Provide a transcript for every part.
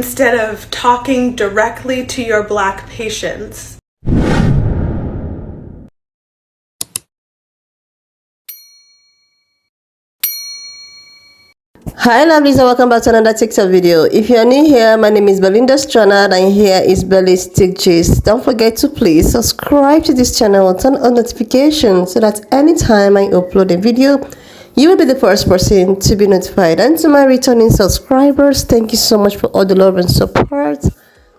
instead of talking directly to your Black patients. Hi lovelies, and welcome back to another TikTok video. If you are new here, my name is Belinda Stranad and here is Belly's Tick Gist. Don't forget to please subscribe to this channel and turn on notifications so that anytime I upload a video, you will be the first person to be notified. And to my returning subscribers, thank you so much for all the love and support.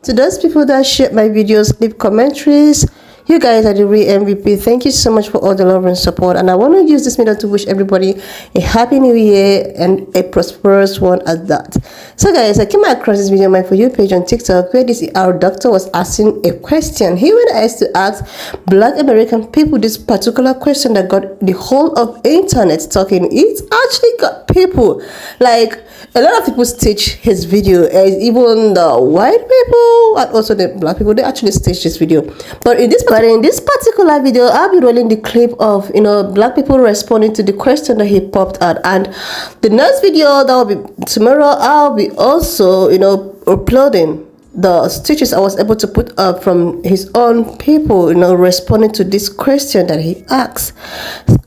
To those people that share my videos, leave commentaries, you guys are the real MVP. Thank you so much for all the love and support. And I want to use this video to wish everybody a happy new year and a prosperous one at that. So guys, I came across this video on my For You page on TikTok where our doctor was asking a question. He went asked to ask Black American people this particular question that got the whole of internet talking. It actually got people, like a lot of people stitch his video, even the white people and also the Black people, they actually stitched this video. But in this particular video, I'll be rolling the clip of Black people responding to the question that he popped out. And the next video that will be tomorrow, I'll be also uploading the stitches I was able to put up from his own people, responding to this question that he asked.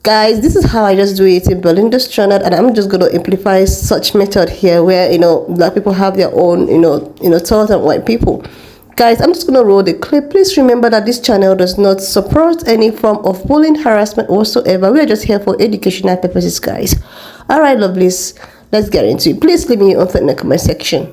Guys, this is how I just do it in Belinda Stranad, and I'm just going to amplify such method here where Black people have their own thoughts on white people. Guys, I'm just going to roll the clip. Please remember that this channel does not support any form of bullying, harassment whatsoever. We are just here for educational purposes, guys. Alright, lovelies, let's get into it. Please leave me your thoughts in the comment section.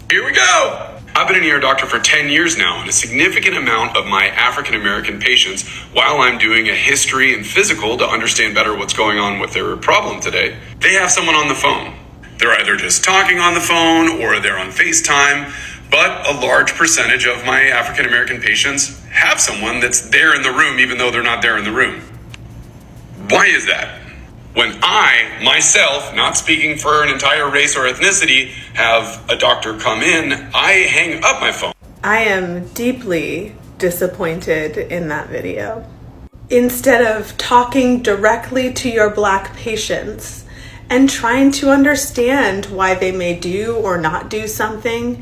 Here we go! I've been an ear doctor for 10 years now, and a significant amount of my African American patients, while I'm doing a history and physical to understand better what's going on with their problem today, they have someone on the phone. They're either just talking on the phone or they're on FaceTime, but a large percentage of my African American patients have someone that's there in the room even though they're not there in the room. Why is that? When I, myself, not speaking for an entire race or ethnicity, have a doctor come in, I hang up my phone. I am deeply disappointed in that video. Instead of talking directly to your Black patients and trying to understand why they may do or not do something,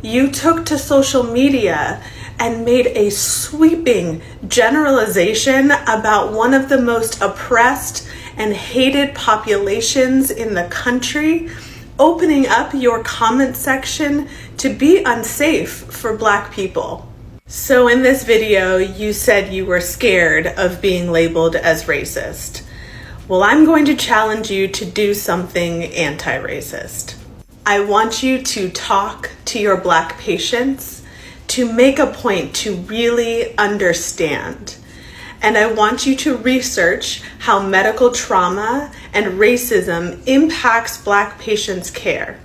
you took to social media and made a sweeping generalization about one of the most oppressed and hated populations in the country, opening up your comment section to be unsafe for Black people. So in this video, you said you were scared of being labeled as racist. Well, I'm going to challenge you to do something anti-racist. I want you to talk to your Black patients to make a point to really understand. And I want you to research how medical trauma and racism impacts Black patients' care.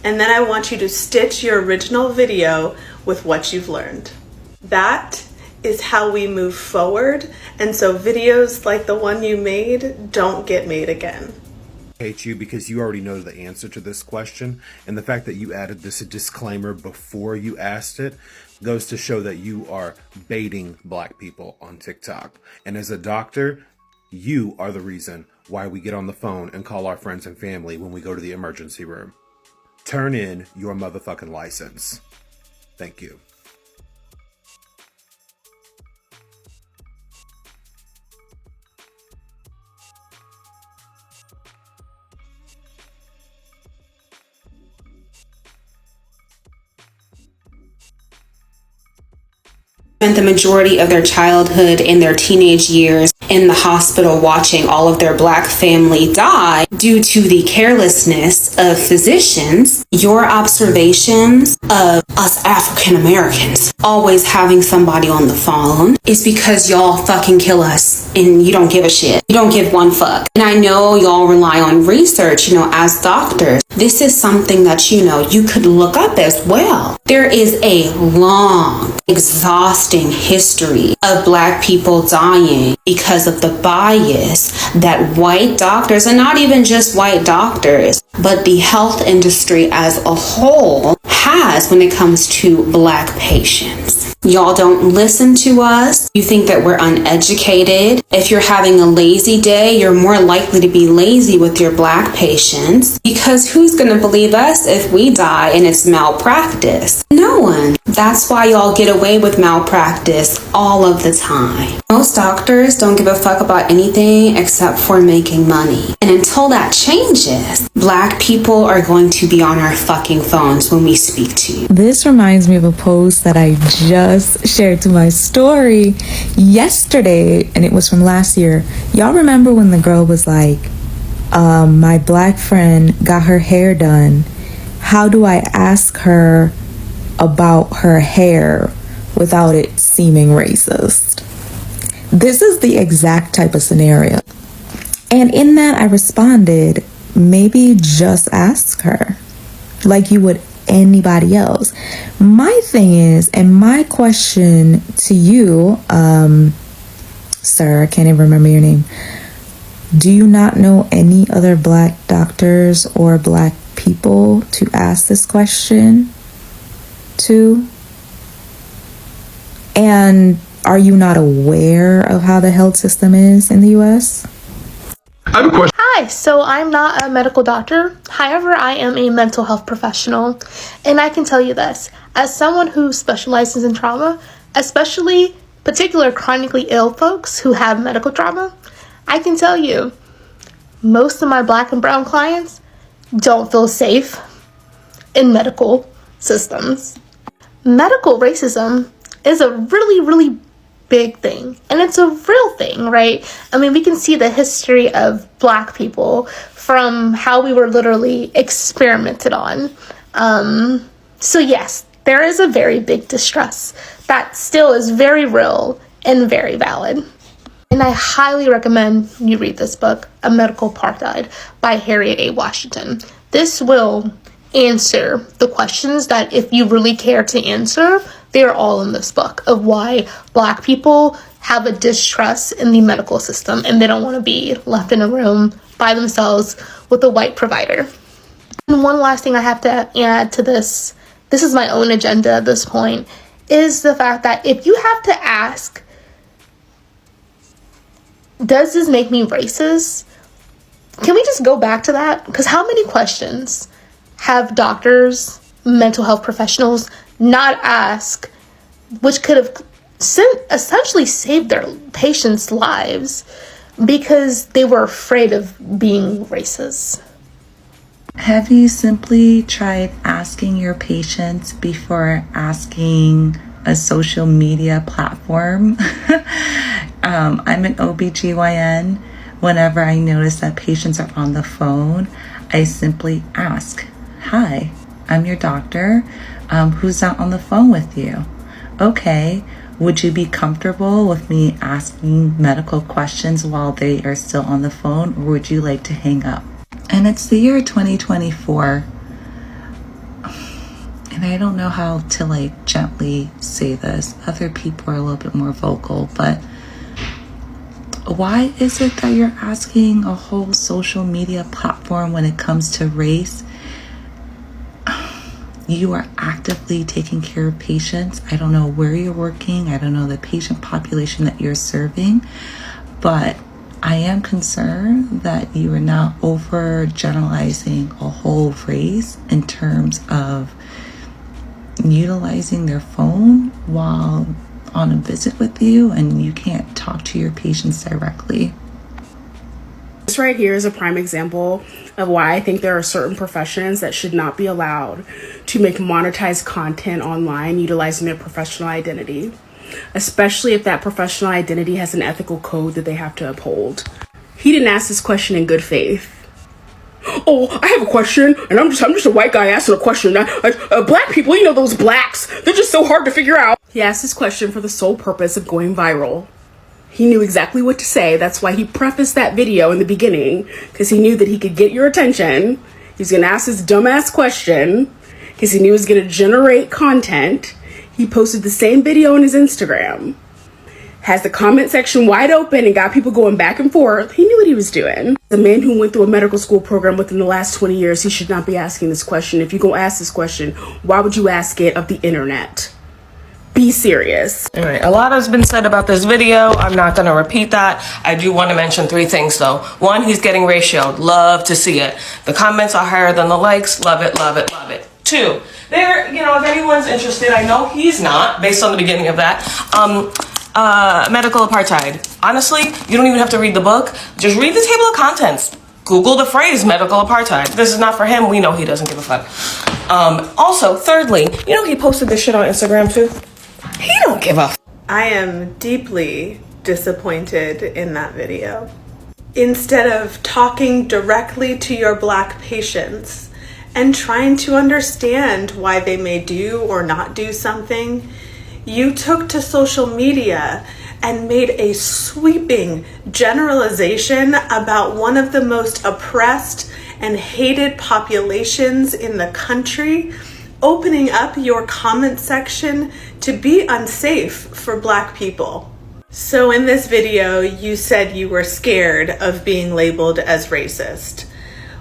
And then I want you to stitch your original video with what you've learned. That is how we move forward. And so videos like the one you made don't get made again. Hate you because you already know the answer to this question, and the fact that you added this disclaimer before you asked it goes to show that you are baiting Black people on TikTok. And as a doctor, you are the reason why we get on the phone and call our friends and family when we go to the emergency room. Turn in your motherfucking license. Thank you. Spent the majority of their childhood and their teenage years in the hospital watching all of their Black family die due to the carelessness of physicians. Your observations of us African Americans always having somebody on the phone is because y'all fucking kill us and you don't give a shit. You don't give one fuck. And I know y'all rely on research, as doctors. This is something that, you could look up as well. There is a long, exhausting history of Black people dying because of the bias that white doctors, and not even just white doctors, but the health industry as a whole has when it comes to Black patients. Y'all don't listen to us. You think that we're uneducated. If you're having a lazy day, you're more likely to be lazy with your Black patients, because who's going to believe us if we die and it's malpractice? No one. That's why y'all get away with malpractice all of the time. Most doctors don't give a fuck about anything except for making money. And until that changes, Black people are going to be on our fucking phones when we speak to you. This reminds me of a post that I just shared to my story yesterday, and it was from last year. Y'all remember when the girl was like, my Black friend got her hair done. How do I ask her about her hair without it seeming racist? This is the exact type of scenario. And in that, I responded, maybe just ask her like you would anybody else. My thing is, and my question to you, sir, I can't even remember your name. Do you not know any other Black doctors or Black people to ask this question to? And are you not aware of how the health system is in the US? I have a question. Hi, so I'm not a medical doctor. However, I am a mental health professional. And I can tell you this, as someone who specializes in trauma, especially particular chronically ill folks who have medical trauma, I can tell you, most of my Black and brown clients don't feel safe in medical systems. Medical racism is a really, really big thing, and it's a real thing, right? I mean, we can see the history of Black people from how we were literally experimented on. So yes, there is a very big distress that still is very real and very valid. And I highly recommend you read this book, A Medical Apartheid by Harriet A. Washington. This will answer the questions that, if you really care to answer, they're all in this book, of why Black people have a distrust in the medical system and they don't want to be left in a room by themselves with a white provider. And one last thing I have to add to this is my own agenda at this point, is the fact that if you have to ask, does this make me racist? Can we just go back to that? Because how many questions have doctors, mental health professionals not ask, which could have essentially saved their patients' lives because they were afraid of being racist? Have you simply tried asking your patients before asking a social media platform? I'm an OBGYN. Whenever I notice that patients are on the phone, I simply ask, hi, I'm your doctor. Who's not on the phone with you? Okay, would you be comfortable with me asking medical questions while they are still on the phone, or would you like to hang up? And it's the year 2024. And I don't know how to gently say this. Other people are a little bit more vocal, but why is it that you're asking a whole social media platform when it comes to race? You are actively taking care of patients. I don't know where you're working. I don't know the patient population that you're serving, but I am concerned that you are now overgeneralizing a whole race in terms of utilizing their phone while on a visit with you, and you can't talk to your patients directly. This right here is a prime example of why I think there are certain professions that should not be allowed to make monetized content online utilizing their professional identity, especially if that professional identity has an ethical code that they have to uphold. He didn't ask this question in good faith. Oh, I have a question, and I'm just a white guy asking a question. Black people, you know, those blacks, they're just so hard to figure out. He asked this question for the sole purpose of going viral. He knew exactly what to say. That's why he prefaced that video in the beginning, because he knew that he could get your attention. He's going to ask this dumbass question because he knew it was going to generate content. He posted the same video on his Instagram, has the comment section wide open and got people going back and forth. He knew what he was doing. The man who went through a medical school program within the last 20 years, he should not be asking this question. If you're going to ask this question, why would you ask it of the internet? Be serious. All right, a lot has been said about this video. I'm not going to repeat that. I do want to mention 3 things though. 1, he's getting ratioed. Love to see it. The comments are higher than the likes. Love it, love it, love it. 2, there, you know, if anyone's interested, I know he's not, based on the beginning of that, medical apartheid. Honestly, you don't even have to read the book. Just read the table of contents. Google the phrase medical apartheid. This is not for him. We know he doesn't give a fuck. Also, thirdly, you know he posted this shit on Instagram too? He don't give a f. I am deeply disappointed in that video. Instead of talking directly to your Black patients and trying to understand why they may do or not do something, you took to social media and made a sweeping generalization about one of the most oppressed and hated populations in the country, opening up your comment section to be unsafe for Black people. So in this video, you said you were scared of being labeled as racist.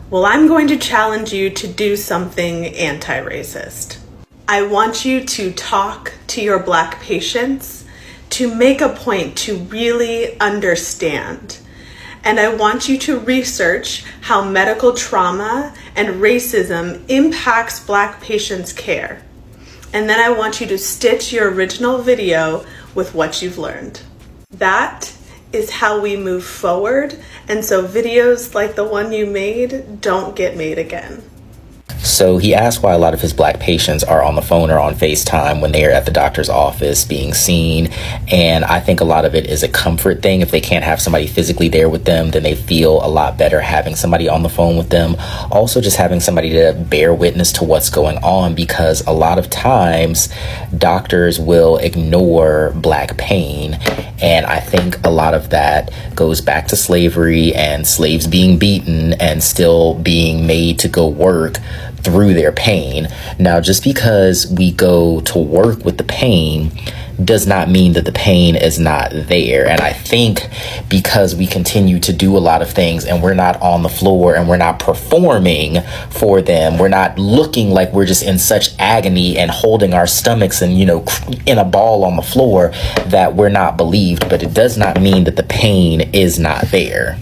Well, I'm going to challenge you to do something anti-racist. I want you to talk to your Black patients, to make a point to really understand. And I want you to research how medical trauma and racism impacts Black patients' care. And then I want you to stitch your original video with what you've learned. That is how we move forward, and so videos like the one you made don't get made again. So he asked why a lot of his Black patients are on the phone or on FaceTime when they are at the doctor's office being seen. And I think a lot of it is a comfort thing. If they can't have somebody physically there with them, then they feel a lot better having somebody on the phone with them. Also, just having somebody to bear witness to what's going on, because a lot of times doctors will ignore Black pain. And I think a lot of that goes back to slavery and slaves being beaten and still being made to go work through their pain. Now, just because we go to work with the pain does not mean that the pain is not there. And I think because we continue to do a lot of things and we're not on the floor and we're not performing for them, we're not looking like we're just in such agony and holding our stomachs and, you know, in a ball on the floor, that we're not believed. But it does not mean that the pain is not there.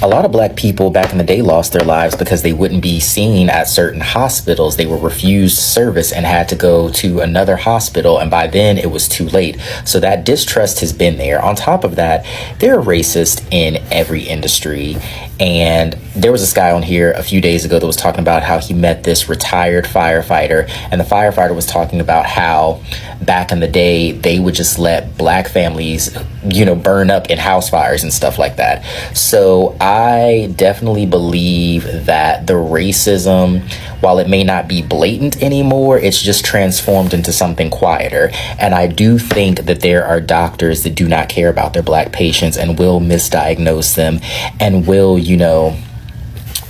A lot of Black people back in the day lost their lives because they wouldn't be seen at certain hospitals. They were refused service and had to go to another hospital, and by then it was too late. So that distrust has been there. On top of that, they're racist in every industry. And there was this guy on here a few days ago that was talking about how he met this retired firefighter, and the firefighter was talking about how back in the day they would just let Black families, you know, burn up in house fires and stuff like that. So I definitely believe that the racism, while it may not be blatant anymore, it's just transformed into something quieter. And I do think that there are doctors that do not care about their Black patients and will misdiagnose them and will, you know,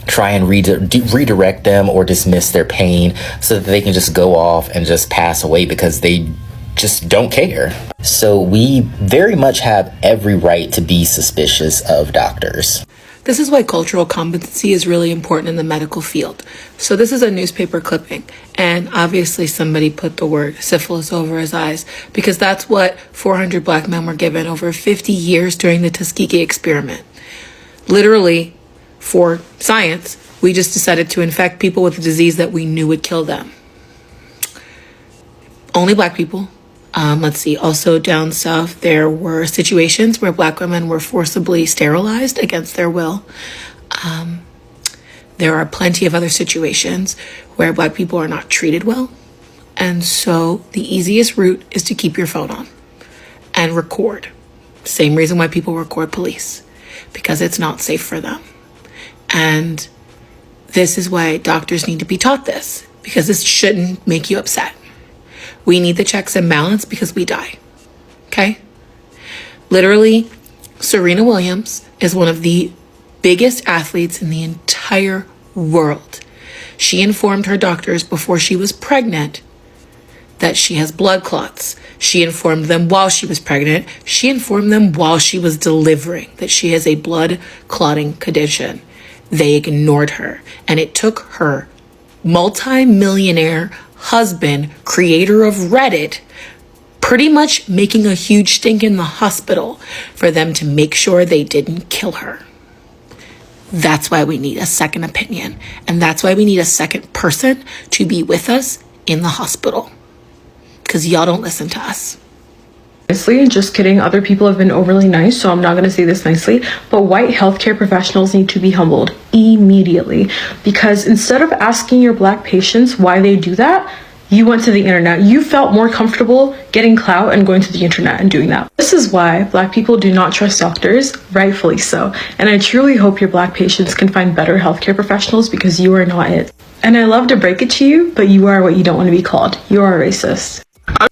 try and redirect them or dismiss their pain so that they can just go off and just pass away because they just don't care. So we very much have every right to be suspicious of doctors. This is why cultural competency is really important in the medical field. So this is a newspaper clipping, and obviously somebody put the word syphilis over his eyes because that's what 400 Black men were given over 50 years during the Tuskegee experiment. Literally, for science, we just decided to infect people with a disease that we knew would kill them. Only Black people. Let's see, also down south, there were situations where Black women were forcibly sterilized against their will. There are plenty of other situations where Black people are not treated well. And so the easiest route is to keep your phone on and record. Same reason why people record police, because it's not safe for them. And this is why doctors need to be taught this, because this shouldn't make you upset. We need the checks and balance because we die, okay? Literally, Serena Williams is one of the biggest athletes in the entire world. She informed her doctors before she was pregnant that she has blood clots. She informed them while she was pregnant. She informed them while she was delivering that she has a blood clotting condition. They ignored her, and it took her multi-millionaire husband, creator of Reddit, pretty much making a huge stink in the hospital for them to make sure they didn't kill her. That's why we need a second opinion. And that's why we need a second person to be with us in the hospital. Because y'all don't listen to us. Honestly, just kidding. Other people have been overly nice, so I'm not going to say this nicely. But white healthcare professionals need to be humbled immediately. Because instead of asking your Black patients why they do that, you went to the internet. You felt more comfortable getting clout and going to the internet and doing that. This is why Black people do not trust doctors, rightfully so. And I truly hope your Black patients can find better healthcare professionals because you are not it. And I love to break it to you, but you are what you don't want to be called. You are a racist.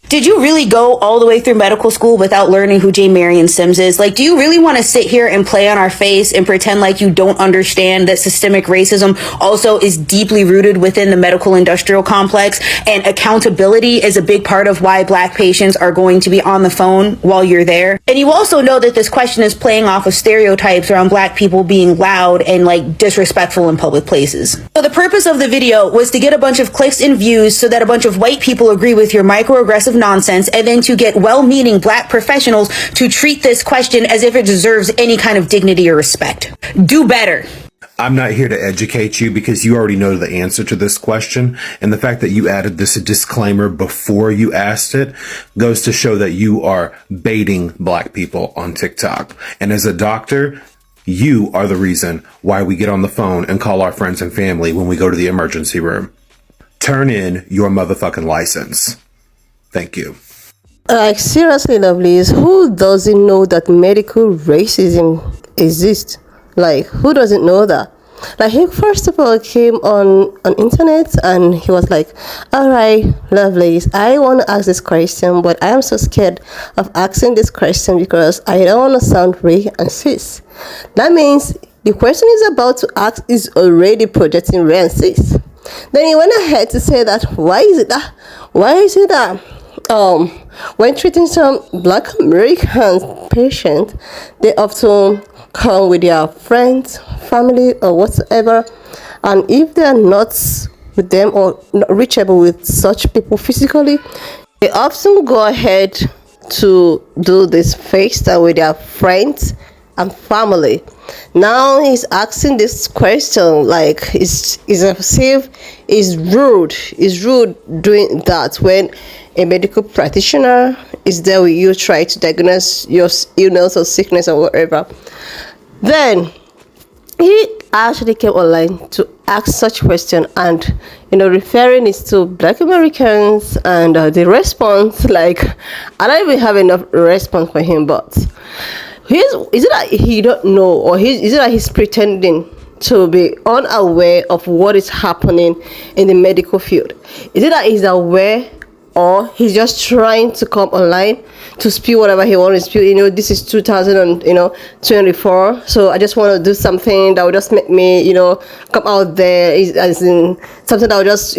Did you really go all the way through medical school without learning who J. Marion Sims is? Like, do you really want to sit here and play on our face and pretend like you don't understand that systemic racism also is deeply rooted within the medical industrial complex, and accountability is a big part of why Black patients are going to be on the phone while you're there? And you also know that this question is playing off of stereotypes around Black people being loud and like disrespectful in public places. So the purpose of the video was to get a bunch of clicks and views so that a bunch of white people agree with your microaggressive nonsense, and then to get well-meaning Black professionals to treat this question as if it deserves any kind of dignity or respect. Do better. I'm not here to educate you because you already know the answer to this question. And the fact that you added this disclaimer before you asked it goes to show that you are baiting Black people on TikTok. And as a doctor, you are the reason why we get on the phone and call our friends and family when we go to the emergency room. Turn in your motherfucking license. Thank you. Like, seriously, lovelies, who doesn't know that medical racism exists? Like, who doesn't know that? Like, he first of all came on internet and he was like, all right, lovelies, I want to ask this question, but I am so scared of asking this question because I don't want to sound racist. That means the question he's about to ask is already projecting racist. Then he went ahead to say that, why is it that when treating some Black American patients, they often come with their friends, family, or whatsoever, and if they are not with them or not reachable with such people physically, they often go ahead to do this FaceTime with their friends and family. Now he's asking this question like it's as if it's rude doing that when a medical practitioner is there with you, try to diagnose your illness or sickness or whatever. Then he actually came online to ask such question, and referring it to Black Americans, and the response, like, I don't even have enough response for him, but is it that he don't know, or is it that he's pretending to be unaware of what is happening in the medical field? Is it that he's aware, or he's just trying to come online to spew whatever he wants to spew? This is 2024, so I just want to do something that will just make me, come out there, as in something that will just,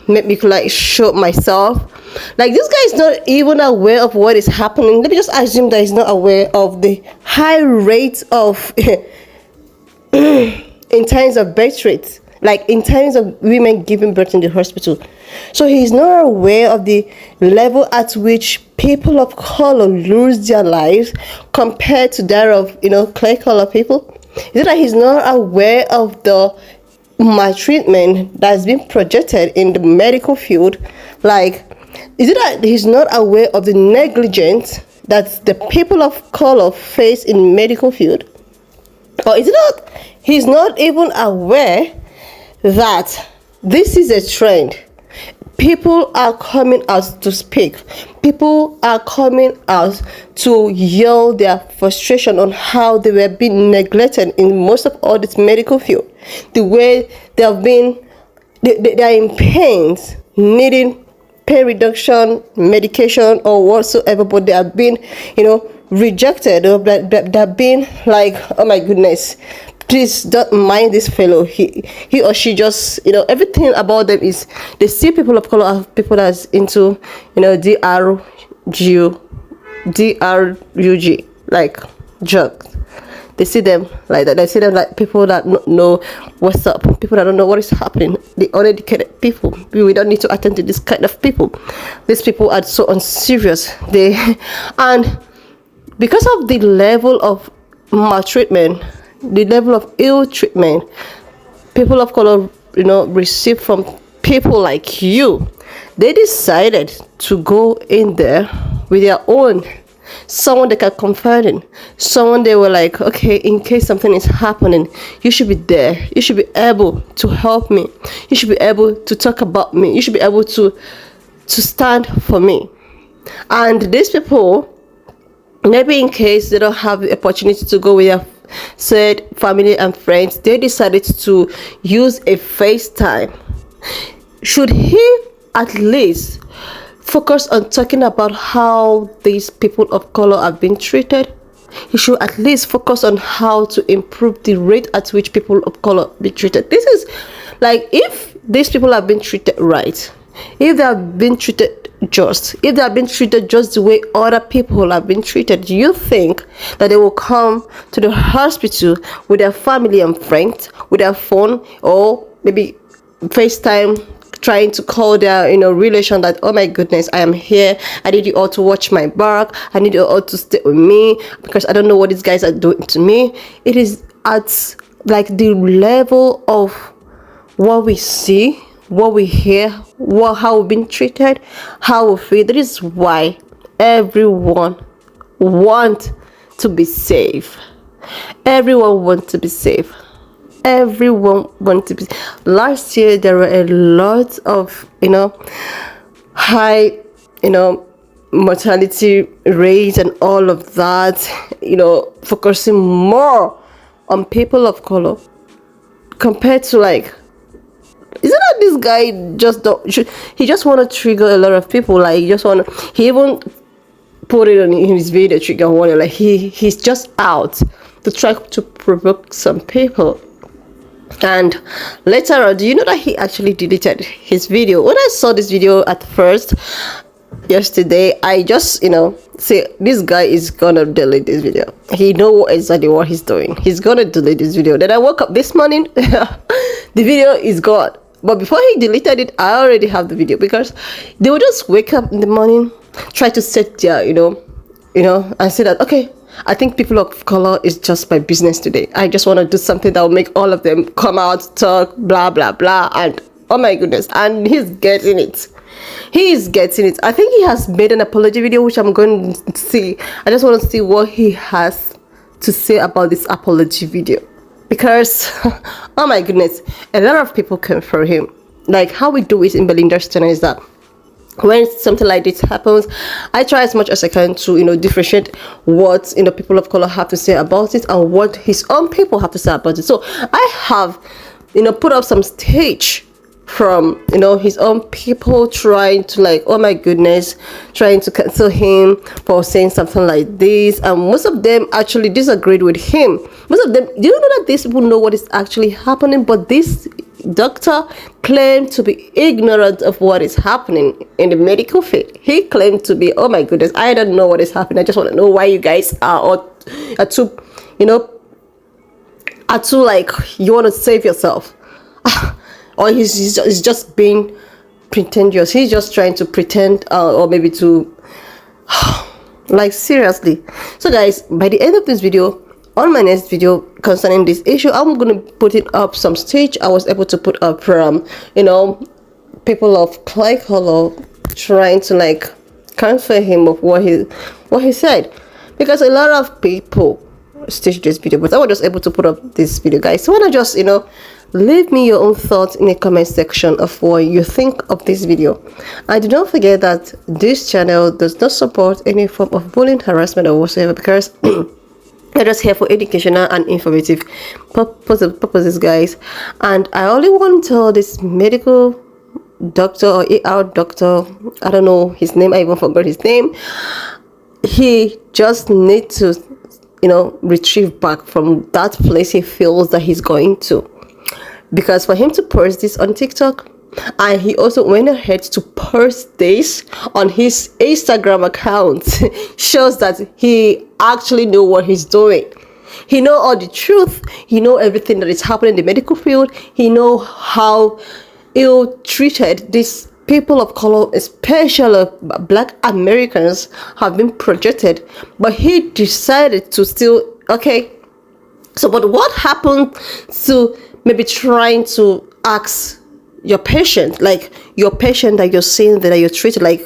make me like show myself. Like, this guy is not even aware of what is happening. Let me just assume that he's not aware of the high rate of in terms of birth rate, like in terms of women giving birth in the hospital. So he's not aware of the level at which people of color lose their lives compared to that of clear color people. Is it that he's not aware of the maltreatment that's been projected in the medical field? Like, is it that he's not aware of the negligence that the people of color face in medical field? Or is it that he's not even aware that this is a trend? People are coming out to speak. People are coming out to yell their frustration on how they were being neglected in most of all this medical field. The way they have been, they are in pains, needing pain reduction, medication, or whatsoever, but they have been, rejected, or they have been like, oh my goodness, please don't mind this fellow. He or she just, everything about them is, they see people of color as people that's into, DRUG, like drugs. they see them like that. They see them like people that know what's up, people that don't know what is happening, the uneducated people. We don't need to attend to this kind of people. These people are so unserious. And because of the level of maltreatment, the level of ill treatment people of color, receive from people like you, they decided to go in there with their own, someone they can confide in, someone they were like, okay, in case something is happening, you should be there, you should be able to help me, you should be able to talk about me, you should be able to stand for me. And these people, maybe in case they don't have the opportunity to go with their said family and friends, they decided to use a FaceTime. Should he at least focus on talking about how these people of color have been treated? He should at least focus on how to improve the rate at which people of color be treated. This is like, if these people have been treated right, if they have been treated just, if they have been treated just the way other people have been treated, do you think that they will come to the hospital with their family and friends, with their phone, or maybe FaceTime, trying to call their relation that, oh my goodness, I am here, I need you all to watch my back, I need you all to stay with me because I don't know what these guys are doing to me? It is at like the level of what we see, what we hear, how we've been treated, how we feel. That is why everyone wants to be safe. Everyone wants to be safe. Everyone wants to be. Last year there were a lot of high mortality rates and all of that, focusing more on people of color compared to like, isn't that this guy he just want to trigger a lot of people? Like, he even put it on his video, trigger warning, like he's just out to try to provoke some people. And later on, do you know that he actually deleted his video? When I saw this video at first yesterday, I just say this guy is gonna delete this video. He know exactly what he's doing. He's gonna delete this video. Then I woke up this morning, the video is gone. But before he deleted it, I already have the video, because they would just wake up in the morning, try to set their and say that, okay, I think people of color is just my business today. I just want to do something that will make all of them come out, talk, blah, blah, blah. And oh my goodness. And he's getting it. He is getting it. I think he has made an apology video, which I'm going to see. I just want to see what he has to say about this apology video. Because, oh my goodness, a lot of people came for him. Like, how we do it in Belinda's channel is that when something like this happens, I try as much as I can to differentiate what people of color have to say about it and what his own people have to say about it. So I have put up some stage from his own people trying to, like, oh my goodness, trying to cancel him for saying something like this, and most of them actually disagreed with him. Most of them, do you know that these people know what is actually happening, but this doctor claimed to be ignorant of what is happening in the medical field. He claimed to be, oh my goodness, I don't know what is happening, I just want to know why you guys are too like, you want to save yourself. Or he's just being pretentious. He's just trying to pretend, or maybe to like, seriously. So guys, by the end of this video, on my next video concerning this issue, I'm gonna put it up some stage I was able to put up from people of clay color trying to like cancel him of what he said, because a lot of people staged this video, but I was just able to put up this video, guys. So why not just leave me your own thoughts in the comment section of what you think of this video. And do not forget that this channel does not support any form of bullying, harassment, or whatsoever, because I'm just here for educational and informative purposes, guys. And I only want to tell this medical doctor or ER doctor, I don't know his name, I even forgot his name, he just needs to retrieve back from that place he feels that he's going to. Because for him to post this on TikTok, and he also went ahead to post this on his Instagram account, shows that he actually knew what he's doing. He know all the truth. He know everything that is happening in the medical field. He know how ill-treated these people of color, especially Black Americans, have been projected. But he decided to still, okay. So, but what happened to maybe trying to ask your patient, like your patient that you're seeing that you're treated, like,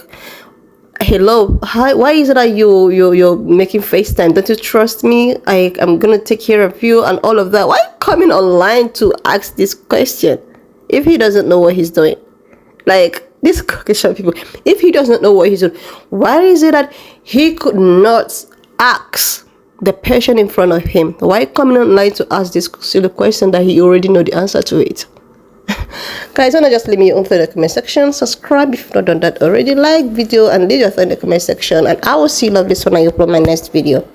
hello, hi, why is it that you're making FaceTime? Don't you trust me? I'm gonna take care of you and all of that. Why coming online to ask this question if he doesn't know what he's doing? Like, this Caucasian people, if he doesn't know what he's doing, why is it that he could not ask the patient in front of him? Why coming online to ask this silly question that he already know the answer to it? Guys, wanna just leave me your own thought in the comment section. Subscribe if you've not done that already. Like video and leave your thought in the comment section, and I will see you lovely when I upload my next video.